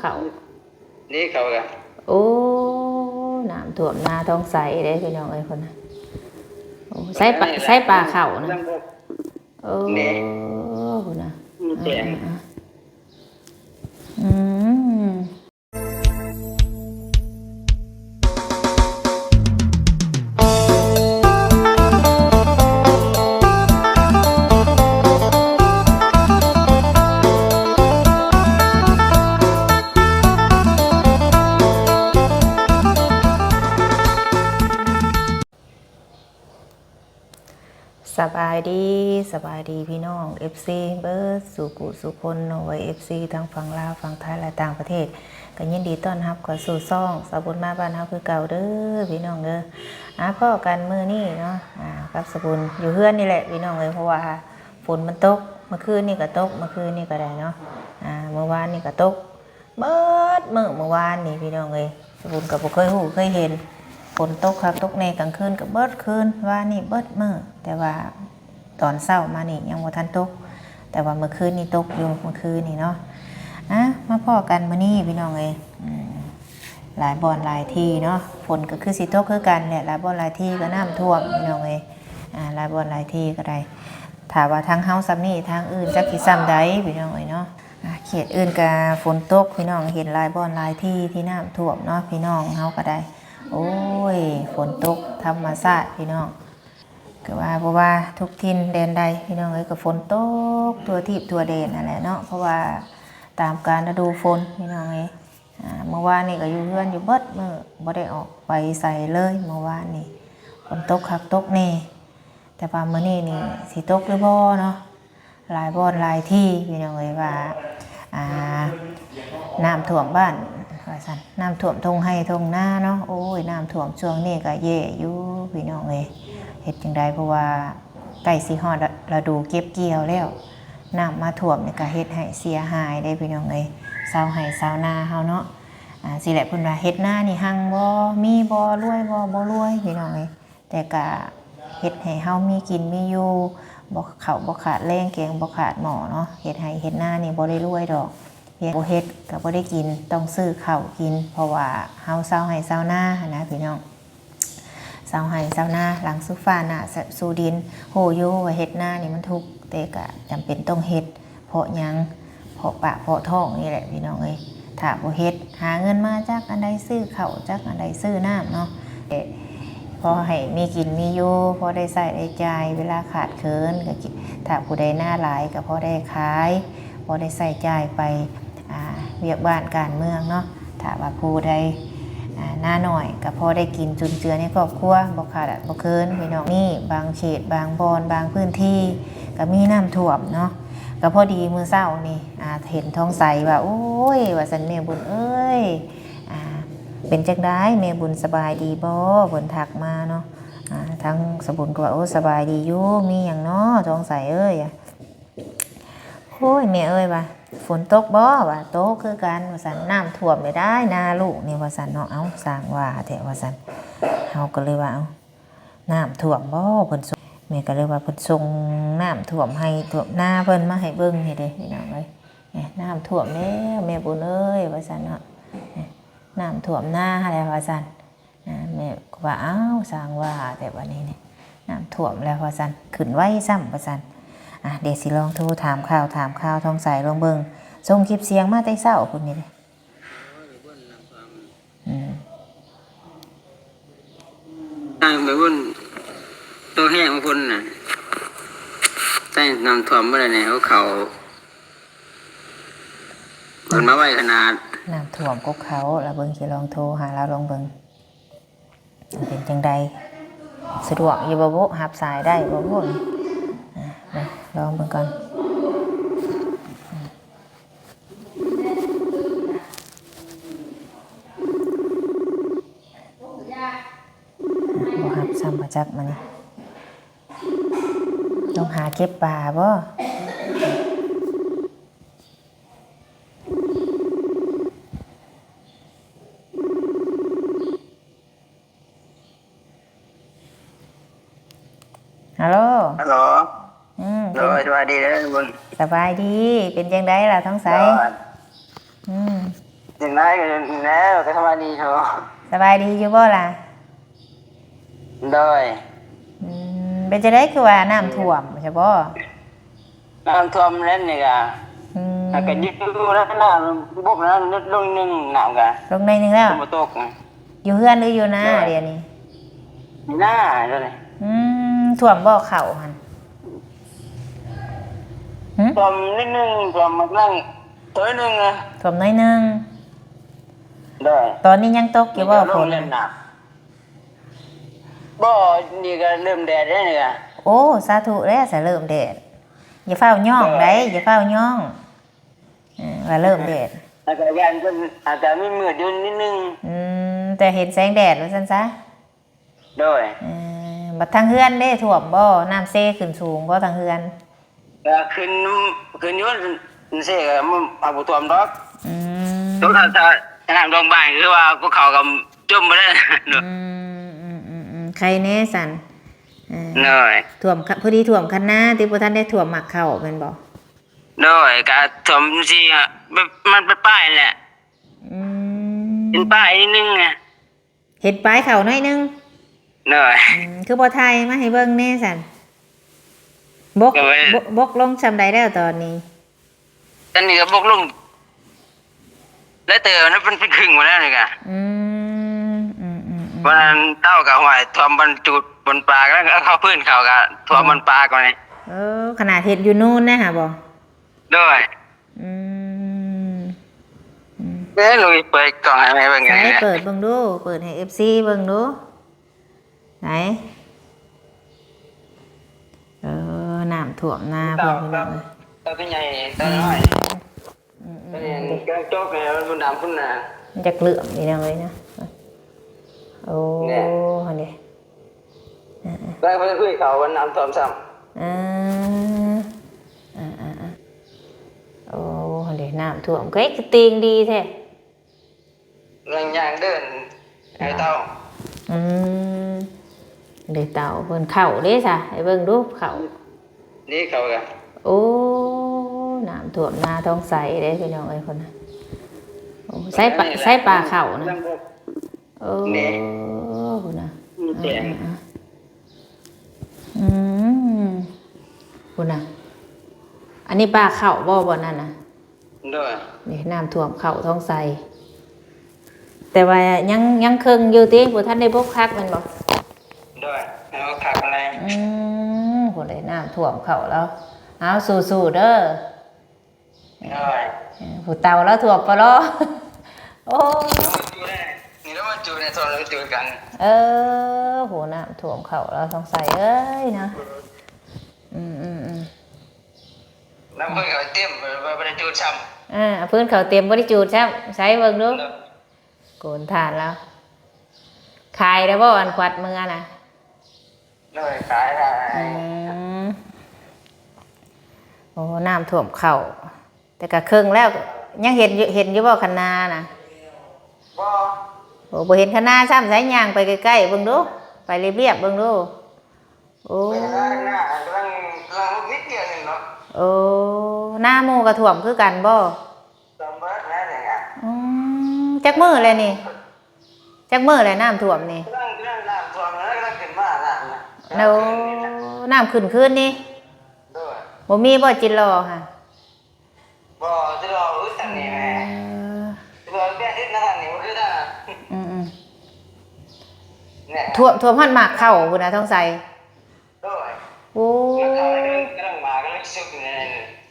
เขานี่เขากะโอ้น้ำท่วมนาท้องใสได้พี่น้องเอ้ยคนน่ะโอ้ใส่ปลาเข่านะโอ้คนน่ะอืมสบายดีพี่น้อง FC เบิร์ดสุกุสุคนเอาไว้ FC ทั้งฝั่งลาวฝั่งไทยและต่างประเทศก็ยินดีต้อนรับเข้าสู่ซ่องสาวบุญมาบ้านเฮาคือเก่าเด้อพี่น้องเด้อพ่อกันมื้อนี้เนาะกับสาวบุญอยู่เฮือนนี่แหละพี่น้องเอ้ยเพราะว่าฝนมันตกเมื่อคืนนี่ก็ตกเมื่อคืนนี่ก็ได้เนาะเมื่อวานนี่ก็ตกเบิดเมื่อวานนี่พี่น้องเอ้ยสาวบุญก็บ่เคยฮู้เคยเห็นฝนตกคักตกในกลางคืนก็เบิดคืนว่านี่เบิดมื้อแต่ว่าตอนเช้ามานี่ยังบ่ทันตกแต่ว่าเมื่อคืนนี่ตกอยู่เมื่อคืนนี่เนาะมาพ่อกันมื้อนี้พี่น้องเอ้ยหลายบ่อนหลายที่เนาะฝนก็คือสิตกคือกันแหละหลายบ่อนหลายที่ก็น้ำท่วมพี่น้องเอ้ยหลายบ่อนหลายที่ก็ได้ถ้าว่าทางเฮาซ้ำนี่ทางอื่นจักสิซ้ำใดพี่น้องเอ้ยเนาะเขตอื่นก็ฝนตกพี่น้องเห็นหลายบ่อนหลายที่ที่น้ำท่วมเนาะพี่น้องเฮาก็ได้โอ้ยฝนตกธรรมชาติพี่น้องก็ว่าเพราะว่าทุกทินแดนใดพี่น้องเอ้ยก็ฝนตกตัวทิพย์ตัวเด่นนั่นแหละเนาะเพราะว่าตามการฤดูฝนพี่น้องเอ้ยเมื่อวานนี่ก็อยู่เฮือนอยู่เบิดมื้อบ่ได้ออกไปใส่เลยเมื่อวานนี่ฝนตกคักตกแน่แต่ว่ามื้อนี้นี่สิตกหรือบ่เนาะหลายบ่อนหลายที่พี่น้องเอ้ยว่าน้ำท่วมบ้านว่าซั่นน้ำท่วมทงไร่ทงนาเนาะโอ้ยน้ำท่วมช่วงนี้ก็แย่อยู่พี่น้องเอ้ยเฮ็ดจังไดเพราะว่าใกล้สิฮอดฤดูเก็บเกี่ยวแล้วน้ำมาท่วมนี่ก็เฮ็ดให้เสียหายได้พี่น้องเอ้ยชาวไร่ชาวนาเฮาเนาะสิแหละเพิ่นว่าเฮ็ดนานี่หังบ่มีบ่รวยบ่รวยพี่น้องเอ้ยแต่ก็เฮ็ดให้เฮามีกินมีอยู่บ่ข้าวบ่ขาดแรงแกงบ่ขาดหม้อเนาะเฮ็ดให้เฮ็ดนานี่บ่ได้รวยดอกเฮ็ดบ่เฮ็ดก็บ่ได้กินต้องซื้อข้าวกินเพราะว่าเฮาชาวไร่ชาวนานะพี่น้องชาวไร่ชาวนาหลังสุฟ้าน่ะสู่ดินโหอยู่ว่าเฮ็ดนานี่มันทุกข์แต่ก็จำเป็นต้องเฮ็ดเพราะหยังเพราะปากเพราะท้องนี่แหละพี่น้องเอ้ยถ้าบ่เฮ็ดหาเงินมาจากอันใดซื้อข้าวจากอันใดซื้อน้ำเนาะพอให้มีกินมีอยู่พอได้ใส่ได้จ่ายเวลาขาดเคินก็ถ้าผู้ใดหน้าหลายก็พอได้ขายพอได้ใส่จ่ายไปเวียกบ้านการเมืองเนาะถ้าว่าผู้ใดหน้าหน่อยก็พอได้กินจุนเจือในครอบครัวบ่ขาดบ่เคินพี่น้องนี่บางเขตบางบอนบางพื้นที่ก็มีน้ำท่วมเนาะก็พอดีมื้อเช้านี่เห็นท้องใสว่าโอ้ยว่าสันแม่บุญเอ้ยเป็นจังได๋แม่บุญสบายดีบ่เพิ่นทักมาเนาะทั้งสบุญก็ว่าโอ้สบายดีอยู่มีหยังเนาะท้องใสเอ้ยโอ้ยแม่เอ้ยว่าฝนตกบ่ว่าตกคือกันว่าซั่นน้ำท่วมได้นาลูกนี่ว่าซั่นเนาะเอ้าสร้างว่าแท้ว่าซั่นเฮาก็เลยว่าเอ้าน้ำท่วมบ่เพิ่นแม่ก็เลยว่าเพิ่นส่งน้ำท่วมให้ท่วมนาเพิ่นมาให้เบิ่งนี่เด้พี่น้องเอ้ยน้ำท่วมแล้วแม่บุญเอ้ยว่าซั่นเนาะน้ำท่วมนาแล้วว่าซั่นแม่ก็ว่าอ้าวสร้างว่าแต่วันนี้นี่น้ำท่วมแล้วว่าซั่นขึ้นไว้ซ้ำว่าซั่นเดี๋ยวสิลองโทรถามข่าวท้องใสลองเบิ่งส่งคลิปเสียงมาแต่เช้าพุ่นนี่เด้ไปวุ่นตัวแห้งของคนน่ะใต้น้ำท่วมบ่ได้แนวเขาเพิ่นมาไว้ขนาดน้ำท่วมกกเขาแล้วเบิ่งสิลองโทรหาเราลองเบิ่งเป็นจังใดสะดวกอยู่บ่บ่รับสายได้บ่บ่ลองเบิ่งก่อนบ่รับซ้ำบ่จักมานี่ต้องหาเก็บปลาบ่ฮัลโหลสบายดีเด้อบุญสบายดีเป็นจังได๋ล่ะท้องใส นายกันแล้วก็สบายดีเถอะ สบายดีอยู่บ่ล่ะ โดย เป็นจะได้คือว่าน้ำท่วมใช่บ่ น้ำท่วมเล่นนี่กะ อืม ก็ยืดแล้วน้ำบุกน้ำลดลงนึงน้ำกะ ลงในหนึงแล้ว ฝนตก อยู่เฮือนหรืออยู่นาเดี๋ยวนี้ หน้าเลย ท่วมบ่อเข่าหันหึ ท่วมนิดนึงท่วมมันนั่งตัวนึงนะ ท่วมน้อยหนึง โดย ตอนนี้ยังตกอยู่บ่ฝน เล่นน้ำบ่นี่ก็เริ่มแดดแล้วนี่กะ โอ้สาธุแล้วจะเริ่มแดดอย่าเฝ้าย่องได้อย่าเฝ้าย่องว่าเริ่มแดด อากาศเย็นก็อากาศไม่มืดอยู่นิดนึง แต่เห็นแสงแดดว่าซั่นซะ โดย บัดทางเฮือนเด้ท่วมบ่น้ำเซขึ้นสูงบ่ทางเฮือน ก็ขึ้นอยู่เสียก็มันเอาบ่ท่วมดอก อืม ทุกท่านถ้าน้ำดงบ้านคือว่าพวกเขาก็จมบ่ได้เนาะ ใครแน่สัน เนาะ ท่วมพอดีท่วมคันนาที่บ่ทันได้ท่วมหมักเข้าแม่นบ่ โดยก็ท่วมสิมันเป็นป้ายแหละ อืม เป็นป้ายนิดนึงไง เห็นปลายเข้าหน่อยนึง เนาะ คือบ่ไทยมาให้เบิ่งแน่สันบก ก็ไว้ บกลงซำใดแล้วตอนนี้ ตอนนี้ก็บกลงแล้วเตอนั้นเป็นครึ่งหมดแล้วนี่ก็ อืม วันนั้นเต้ากับหอยท่วมบรรจุบนปลาแล้วก็เข้าพื้นเขาก็ท่วมบนปลาก่อนนี่ ขนาดเห็ดอยู่นู่นนะฮะบ่ โดย อืม เอ้ยลุยเปิดกล่องให้แม่เบิ่งไง ไหน เนี่ย เปิดเบิ่งดู เปิดให้ FC เบิ่งดูไหนน้ำท่วมนาเพิ่นพี่น้องเอ้ย ตัวใหญ่ตัวน้อยตัวนี้กางโจ๊กเนี่ยมันดำขึ้นน่ะ มันจะเกลื่อมนี่นะเลยนะโอ้ เนี่ย อันนี้ แล้วเพื่อนเขาวันน้ำท่วมซ้ อ่าโอ้อันนี้น้ำท่วมก็คือตีงดีแท้ ำแรงยางเดินไอ้เต้า อืมเดี๋ยวเต่าเพิ่นเข้าเด้ซะให้เบิ่งดูเข้า นี่เขากัน โอ้น้ำท่วมนาท้องใสเด้พี่น้องเอ้ยคนน่ะโอ้ใส่ปลาเข้านะโอ้คนน่ะ มีแจง คุณน่ะอันนี้ปลาเข้าบ่นั่นน่ะ ด้วย นี่น้ำท่วมเข้าท้องใสแต่ว่ายังครึ่งอยู่ติบ่ทันได้บกคักแม่นบ่ ด้วยแล้วขับอะไร ผู้ใดน้ำท่วมเข้าแล้วเอาสู้ๆเด้อ ด้วย ผู้เต่าแล้วท่วมปะลอโอ้ จูได้นี่แล้วมันจูในโซนเราจูกัน หัวน้ำท่วมเข้าแล้วท้องใสเอ้ยนะน้ำเพื่อนเขาเต็มไปจูช้ำ พื้นเขาเตรียมบ่ได้จูดใช่ใช้เบิ่งดูโกนทานแล้วขายได้บ่อันควัดมือน่ะ ด้วยขายได้ โอ้น้ำท่วมเข่าแต่ก็ครึ่งแล้วยังเห็นอยู่บ่คันนาน่ะ บ่ โอ้บ่เห็นคันนาซ้ำสายย่างไปใกล้ๆเบิ่งดูไปเรียบๆเบิ่งดูโอ้ ไม่ได้หน้ากำลังนิดเดียวหนึ่งเนาะ โอ้หน้าหมู่ก็ท่วมคือกันบ่ จำบ้านแล้วเนี่ย จักมื้อเลยนี่จักมื้อเลยน้ำท่วมนี่ กำลังน้ำท่วมแล้วกำลังขึ้นมาน้ำนะ โอ้น้ำขึ้นคืนนี่ ด้วย บ่มีบ่จิรอค่ะ บ่จะรออึดทางนี้แม่จะรอแค่อึดนะทางนี้มันคือได้ เนี่ย ท่วมฮอดหมากเข้าพุ่นน่ะท้องใส ด้วย โอ้ แล้วเขากำลังมากำลังสุกเนี่ย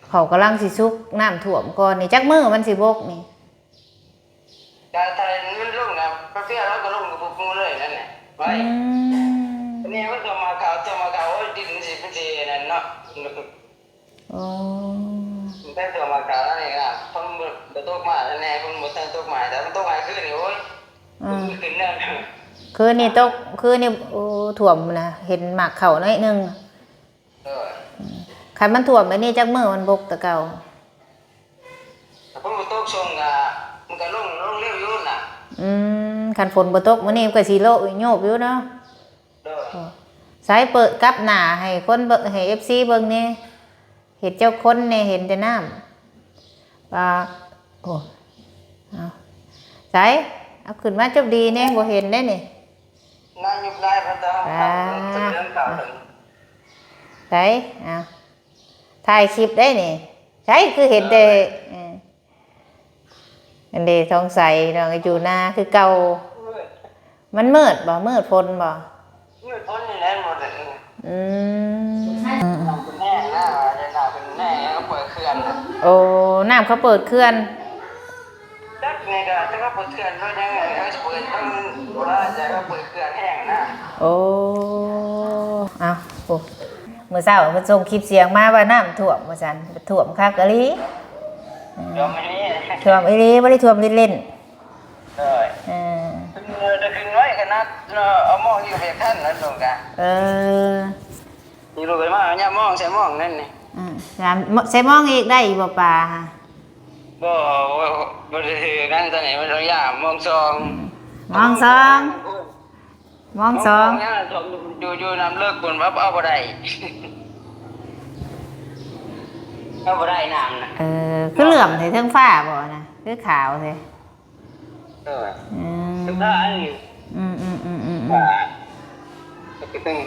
เขากำลังสิซุกน้ำท่วมก่อนนี่จักมื้อมันสิบกนี่ การทะเลมันลงนะประเภทเราก็ลงกับพวกมึงเลยนั่นแหละไว้นี่มันจะมาข่าวดินสิเป็นสินั่นเนาะ โอ้ แต่ตัวมาข่าวนั่นเองนะคนบ่ตกมาแน่คนบ่ทันตกมาแต่มันตกมาขึ้นนี่โอ้ยขึ้นแน่ คืนนี่ตกคืนนี่โอ้ท่วมนะเห็นหมากเข้าน้อยหนึงคันมันท่วมแบบนี้จักมื้อมันบกแต่เก่า คนบ่ตกส่งอ่ะมันก็ลงเร็วอยู่น่ะ คันฝนบ่ตกมื้อนี้มันก็สิโลโยบอยู่เนาะ เด้อ สายเปิดกลับหน้าให้คนเบิ่งให้ FC เบิ่งนี่เห็นเจ้าคนนี่เห็นแต่น้ำว่าโอ้เอา ใส่เอาขึ้นมาจบดีแน่บ่เห็นได้นี่ นายยุบได้พระเจ้าจะเรื่องเก่าถึง ใส่เอาถ่ายคลิปได้นี่ใช่คือเห็นแต่อันเดทองใสน้องอยู่หน้าคือเก่ามันมืดบ่มืดฝนบ่ มืดพ้นนี่แหละหมดเลย อืม น้ำเป็นแน่หน้าจะหน้าเป็นแน่ก็เปิดเคลื่อน โอ้น้ำเขาเปิดเคลื่อน จักนี่ก็จะก็เปิดเคลื่อนด้วยยังไงเขาจะเปิดต้องโบราณจะก็เปิดเคลื่อนแห้งนะ โอ้เอาโอ้มื้อเช้าเพิ่นส่งคลิปเสียงมาว่าน้ำท่วมว่าซั่นท่วมคักอะลี เดี๋ยวมันนี่ ท่วมอีหลีบ่ได้ท่วมเล่น เลย ๆเออ จะขึ้นไว้กันนะเอามองอยู่เพียงท่านนั่นตรงกัน เออ นี่รู้ไปมาเนี่ยมองใส่มองนั่นนี่ ยามใส่มองอีกได้อีกบ่ปลาฮะ บ่ได้ถือกันตอนไหนมันต้องยามมองซอง มองสองมองสอง เนี่ยอยู่น้ำเลิกคนว่าเอาบ่ได้เอาบ่ได้น้ำนะ คือเหลื่อมใส่เทิงฟ้าบ่นะคือขาวใส่ อืม ทุกท่าน ว่าก็ต้อง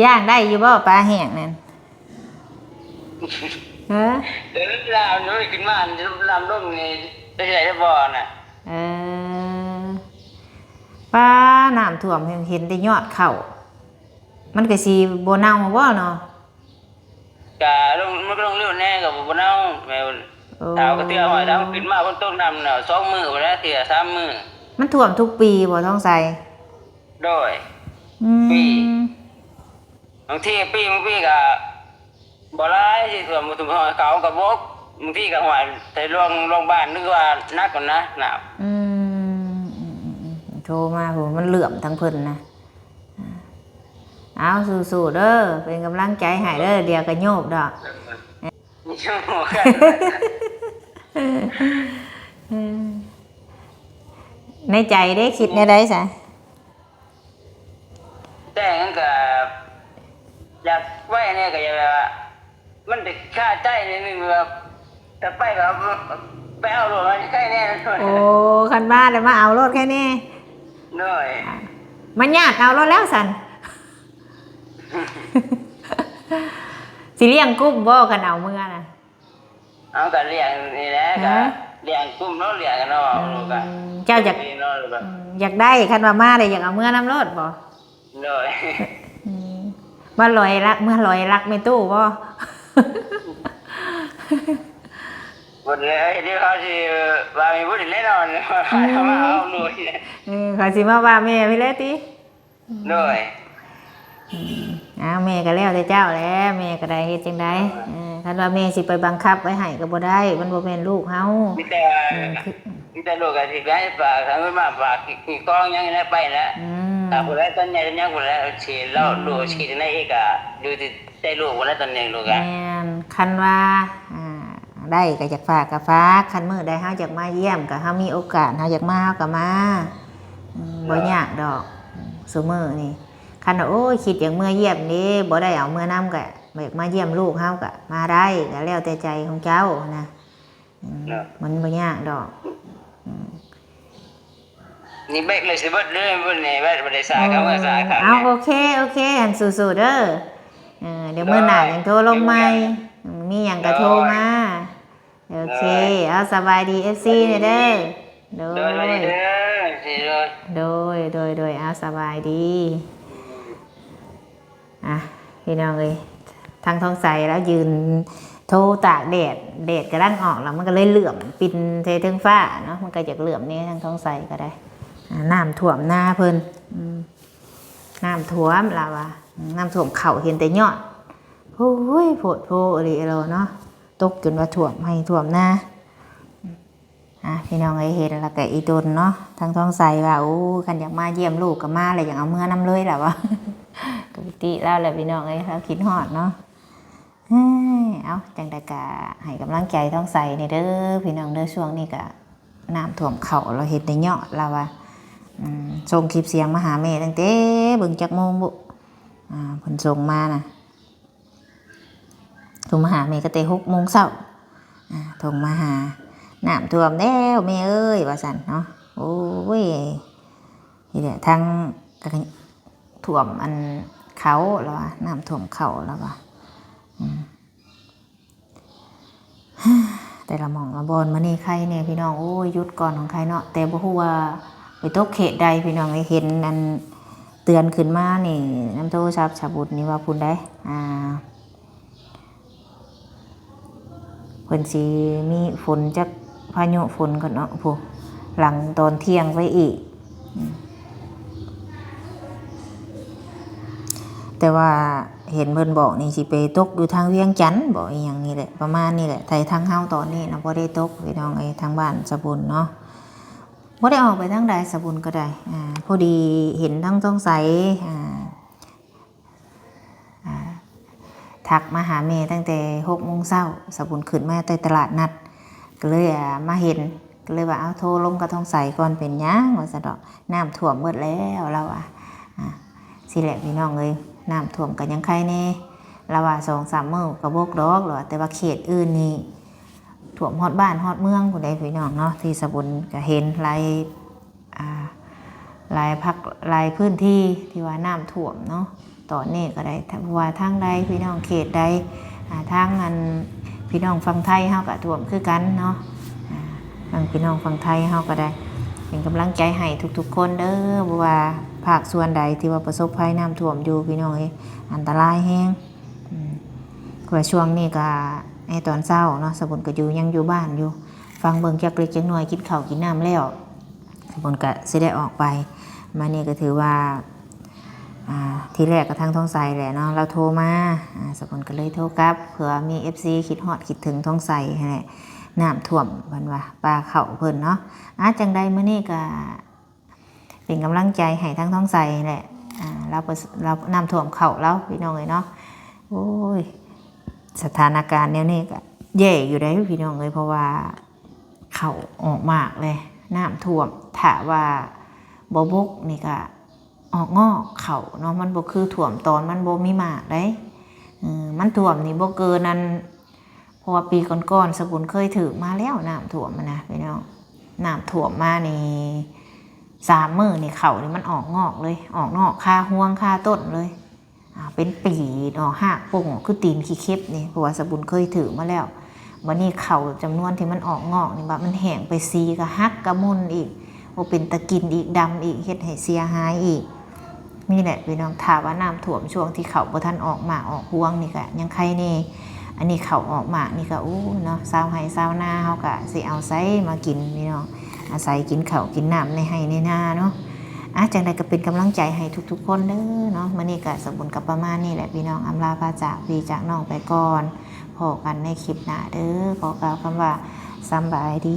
ย่างได้อยู่บ่ปลาแห้งนั่นเออ เดี๋ยวลามน้อยขึ้นมาลามลงนี่ได้ใหญ่ได้บ่น่ะ เออปลาน้ำท่วมเห็นได้ยอดเข่ามันก็สิบ่เน่าบ่เนาะ กะลงมันก็ลงเร็วแน่กับบ่เน่าแม่ดาวก็เตือหอยดาวขึ้นมาบนต้นน้ำน่ะ2มื้อบ่ได้เตือ3มื้อ มันท่วมทุกปีบ่ท้องใส โดย ปี บางทีปีบางปีก็บ่หลายสิส่วนบ่ถึงหอยเขาก็บ่บางทีก็หอยแต่โรงบ้านนึกว่านักกว่านะน้ำ โทรมาโหมันเหลื่อมทั้งเพิ่นนะเอาสู้ๆเด้อเป็นกำลังใจให้เด้อเดี๋ยวก็โยบดอก มีชั่วโมงกัน ในใจได้คิดในได้ซะ แต่งั้นก็อยากไว้เนี่ยก็อยากว่ามันจะค่าใจนิดนึงแบบแต่ไปแบบไปเอาหลวงมาใกล้แน่เลย โอ้คันบ้านเลยมาเอารถแค่นี้ หน่อย มันญาติเอารถแล้วสัน สิเลี้ยงกุ้งบ่กันเอาเมื่อน่ะ เอาแต่เลี้ยงนี่แหละก็เลี้ยงกุ้มเนาะเลี้ยงกันเนาะลูกอะ เจ้าอยาก เนาะลูกอะ อยากได้คันว่ามาเลยอยากเอาเมื่อน้ำรถบ่ หน่อย มาลอยรักเมื่อลอยรักไม่ตู้บ่ หมดเลยที่เขาสิว่ามีบุญแน่นอนเขามาเอาหน่อย ขอสิมาว่าแม่พี่เลยติ หน่อย อ้าวแม่ก็แล้วแต่เจ้าแหล้วแม่ก็ได้เฮ็ดจังได๋คันว่าแม่สิไปบังคับไว้ให้ก็บ่ได้มันบ่แม่นลูกเฮา มีแต่ลูกก็สิไปฝากทางมาฝากกี่กองยังได้ไปแล้วถ้าผู้ใดตอนนี้ยังผู้ใดสิเราลูกสิได้อีกอ่ะอยู่ที่ใจลูกผู้ใดตอนนี้ลูกอ่ะ แม่นคันว่าได้ก็อยากฝากก็ฝากคันมื้อใดเฮาอยากมาเยี่ยมก็เฮามีโอกาสเฮาอยากมาเฮาก็มาบ่ยากดอกซุมื้อนี่คันว่าโอ้ยคิดอยากเมื่อเยี่ยมนี่บ่ได้เอาเมื่อนํก็อยากมาเยี่ยมลูกเฮาก็มาได้ก็แล้วแต่ใจของเจ้านะมันบ่ยากดอก นี่เบกเลยสิเบิดเด้อบ่นี่บ่ได้สาเขาว่าสาเขา เอาโอเคหันสู้ๆเด้อเดี๋ยวมื้อหน้ายังโทรลงใหม่มีหยังก็โทรมาโอเคเอาสบายดี FC เด้อโด โดย ย เด้อสิโดย โดยเอาสบายดีพี่น้องเอ้ยทางท้องใสแล้วยืนโทรตากแดดกำลังออกแล้วมันก็เลยเหลื่อมปินเทถึงฟ้าเนาะมันก็จะเหลื่อมนี่ทางท้องใสก็ได้น้ำท่วมหน้าเพิ่นน้ำท่วมแล้ววะน้ำท่วมเข่าเห็นแต่ยอดโอ้ยโผดโผอะไรเราเนาะตกจนว่าท่วมให้ท่วมหน้าพี่น้องเอ้ยเห็นแล้วก็อีตนเนาะทางท้องใสว่าโอ้กันอยากมาเยี่ยมลูกก็มาเลยอยากเอาเมื่อน้ำเลยแหละวะปกติแล้วแหละพี่น้องเอ้ยเราคิดฮอดเนาะเอาจังใดกะให้กำลังใจท้องใสนี่เด้อพี่น้องเด้อช่วงนี้กะน้ำท่วมเข่าเราเห็นแต่ยอดแล้ววะส่งคลิปเสียงมาหาแม่ตั้งแต่เบิ่งจักโมงบุเพิ่นส่งมานะส่งมาหาแม่ก็แต่6 โมงเช้าส่งมาหา น้ำท่วมแล้วแม่เอ้ยว่าซั่นเนาะโอ้ยนี่แหละทางท่วมอันเขาแล้วว่าน้ำท่วมเขาแล้วว่าแต่ละหม่องละบอนมื้อนี้ใครเนี่ยพี่น้องโอ้ยหยุดก่อนของใครเนาะแต่บ่ฮู้ว่าไปตกเขตใดพี่น้องเห็นอันเตือนขึ้นมานี่น้ำโทรศัพท์ฉบุตรนี่ว่าพุ่นได้เพิ่นสิมีฝนจักพายุฝนก่อนเนาะผู้หลังตอนเที่ยงไว้อีกแต่ว่าเห็นเพิ่นบอกนี่สิไปตกอยู่ทางเวียงจันทน์บอกอีหยังนี่แหละประมาณนี้แหละไทยทางเฮาตอนนี้นะบ่ได้ตกพี่น้องทางบ้านสะบุญเนาะบ่ได้ออกไปทางใดสะบุญก็ได้พอดีเห็นทั้งต้องใสทักมาหาแม่ตั้งแต่6 โมงเช้าสะบุญขึ้นมาแต่ตลาดนัดก็เลยมาเห็นก็เลยว่าเอาโทรลงกระทงใสก่อนเป็นหยังว่าซะดอกน้ำท่วมหมดแล้วเราสิแหละพี่น้องเอ้ยน้ำท่วมกันยังใครแน่ละว่า2-3 มื้อกระบกดอกหรอแต่ว่าเขตอื่นนี่ท่วมฮอดบ้านฮอดเมืองผู้ใดพี่น้องเนาะที่สะบุญก็เห็นหลายพักหลายพื้นที่ที่ว่าน้ำท่วมเนาะตอนนี้ก็ได้ว่าทางใดพี่น้องเขตใดทางอันพี่น้องฝั่งไทยเฮาก็ท่วมคือกันเนาะทางพี่น้องฝั่งไทยเฮาก็ได้เป็นกำลังใจให้ทุกๆคนเด้อบ่ว่าภาคส่วนใดที่ว่าประสบภัยน้ำท่วมอยู่พี่น้องอันตรายแฮงว่าช่วงนี้ก็ในตอนเช้าเนาะสะบุญก็ยังอยู่บ้านอยู่ฟังเบิ่งจักเล็กจักน้อยกินข้าวกินน้ำแล้วสะบุญก็สิได้ออกไปมานี่ก็ถือว่าทีแรกก็ทางท้องใสแหละเนาะเราโทรมาสะบุญก็เลยโทรกลับเผื่อมี FC คิดฮอดคิดถึงท้องใสแหละน้ำท่วมเพิ่นว่าปลาเข้าเพิ่นเนาะจังใดมื้อนี้ก็เป็นกำลังใจให้ทั้งท้องใสแหละเราน้ำท่วมเข่าแล้วพี่น้องเลยเนาะโอ้ยสถานการณ์นี้ก็แย่อยู่ได้พี่น้องเลยเพราะว่าเข่าออกมากเลยน้ำท่วมถ้าว่าบ่บกนี่ก็ออกงอกเข่าเนาะมันบ่คือท่วมตอนมันบ่มีมากได้มันท่วมนี่บ่เกินนั้นเพราะว่าปีก่อนๆสกุลเคยถือมาแล้วน้ำท่วมนะพี่น้องน้ำท่วมมานี่3 มื้อนี่เข่านี่มันออกงอกเลยออกนอกคาห่วงคาต้นเลยเป็นปีออกหักป่งคือตีนขี้เข็บนี่เพราะว่าสบุญเคยถือมาแล้ววันนี้เข่าจำนวนที่มันออกงอกนี่แบบมันแห้งไปซีก็หักกระมุนอีกว่าเป็นตะกินอีกดำอีกเฮ็ดให้เสียหายอีกนี่แหละพี่น้องถ้าว่าน้ำท่วมช่วงที่เข่าบ่ทันออกมาออกห่วงนี่ก็ยังใครนี่อันนี้เข่าออกมานี่ก็เนาะซาวไห้ซาวนาเฮาก็สิเอาไซมากินพี่น้องอาศัยกินข้าวกินน้ำในไห้ในนาเนาะจังใดก็เป็นกำลังใจให้ทุกๆคนเด้อเนาะมื้อนี้ก็สมบูรณ์กับประมาณนี้แหละพี่น้องอำลาพาจากพี่จากน้องไปก่อนพบกันในคลิปหน้าเด้อขอกล่าวคำว่าสำบายดี